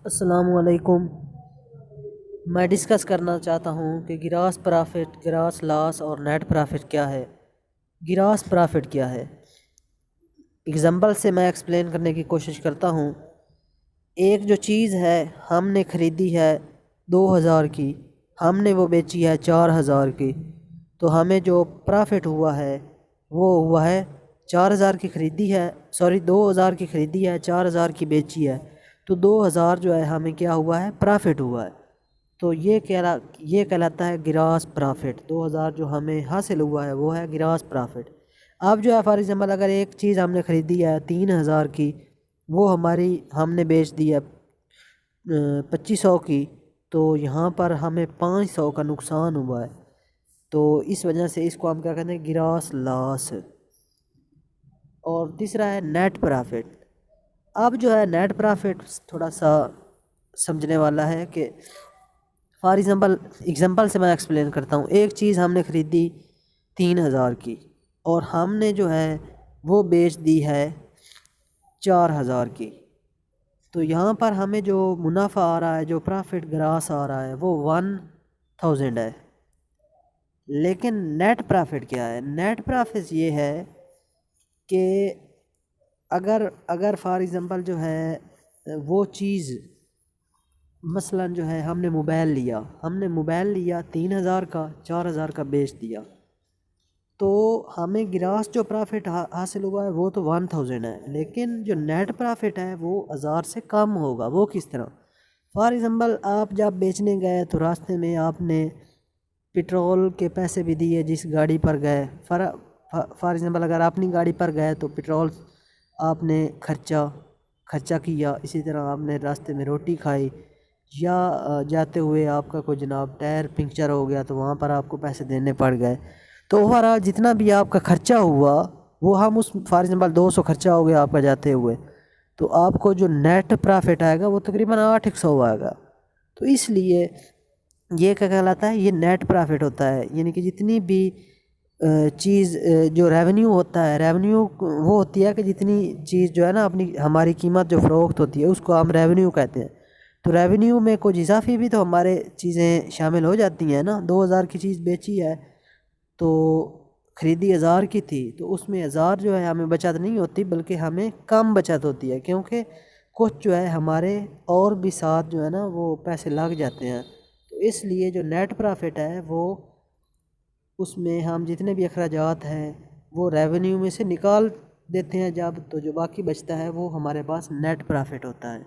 السلام علیکم۔ میں ڈسکس کرنا چاہتا ہوں کہ گراس پرافٹ، گراس لاس اور نیٹ پرافٹ کیا ہے۔ گراس پرافٹ کیا ہے؟ اگزامپل سے میں ایکسپلین کرنے کی کوشش کرتا ہوں۔ ایک جو چیز ہے ہم نے خریدی ہے 2000 کی، ہم نے وہ بیچی ہے 4000 کی، تو ہمیں جو پرافٹ ہوا ہے وہ ہوا ہے 4000 کی خریدی ہے، 2000 کی خریدی ہے، 4000 کی بیچی ہے، تو 2000 جو ہے ہمیں کیا ہوا ہے؟ پرافٹ ہوا ہے۔ تو یہ کہلاتا ہے گراس پرافٹ۔ 2000 جو ہمیں حاصل ہوا ہے وہ ہے گراس پرافٹ۔ اب جو ہے فار ایگزامپل اگر ایک چیز ہم نے خریدی ہے 3000 کی، وہ ہم نے بیچ دی ہے 2500 کی، تو یہاں پر ہمیں 500 کا نقصان ہوا ہے، تو اس وجہ سے اس کو ہم کیا کہتے ہیں؟ گراس لاس۔ اور تیسرا ہے نیٹ پرافٹ۔ اب جو ہے نیٹ پرافٹ تھوڑا سا سمجھنے والا ہے کہ فار ایگزامپل سے میں ایکسپلین کرتا ہوں۔ ایک چیز ہم نے خریدی 3000 کی اور ہم نے جو ہے وہ بیچ دی ہے 4000 کی، تو یہاں پر ہمیں جو منافع آ رہا ہے، جو پرافٹ گراس آ رہا ہے وہ 1000 ہے۔ لیکن نیٹ پرافٹ کیا ہے؟ نیٹ پرافٹ یہ ہے کہ اگر فار ایگزامپل جو ہے وہ چیز مثلا جو ہے ہم نے موبائل لیا 3000 کا، 4000 کا بیچ دیا، تو ہمیں گراس جو پرافٹ حاصل ہوا ہے وہ تو 1000 ہے، لیکن جو نیٹ پرافٹ ہے وہ 1000 سے کم ہوگا۔ وہ کس طرح؟ فار ایگزامپل آپ جب بیچنے گئے تو راستے میں آپ نے پٹرول کے پیسے بھی دیے جس گاڑی پر گئے۔ فار ایگزامپل اگر اپنی گاڑی پر گئے تو پٹرول آپ نے خرچہ کیا، اسی طرح آپ نے راستے میں روٹی کھائی، یا جاتے ہوئے آپ کا کوئی جناب ٹائر پنکچر ہو گیا تو وہاں پر آپ کو پیسے دینے پڑ گئے، تو اوورآل جتنا بھی آپ کا خرچہ ہوا وہ ہم اس فار ایگزامپل 200 خرچہ ہو گیا آپ کا جاتے ہوئے، تو آپ کو جو نیٹ پرافٹ آئے گا وہ تقریباً 800 آئے گا۔ تو اس لیے یہ کیا کہلاتا ہے؟ یہ نیٹ پرافٹ ہوتا ہے، یعنی کہ جتنی بھی چیز جو ریونیو ہوتا ہے، ریونیو وہ ہوتی ہے کہ جتنی چیز جو ہے نا ہماری قیمت جو فروخت ہوتی ہے اس کو ہم ریونیو کہتے ہیں، تو ریونیو میں کچھ اضافی بھی تو ہمارے چیزیں شامل ہو جاتی ہیں نا۔ 2000 کی چیز بیچی ہے تو خریدی 1000 کی تھی، تو اس میں 1000 جو ہے ہمیں بچت نہیں ہوتی بلکہ ہمیں کم بچت ہوتی ہے، کیونکہ کچھ جو ہے ہمارے اور بھی ساتھ جو ہے نا وہ پیسے لگ جاتے ہیں۔ تو اس لیے جو نیٹ پرافٹ ہے وہ اس میں ہم جتنے بھی اخراجات ہیں وہ ریونیو میں سے نکال دیتے ہیں جب، تو جو باقی بچتا ہے وہ ہمارے پاس نیٹ پرافٹ ہوتا ہے۔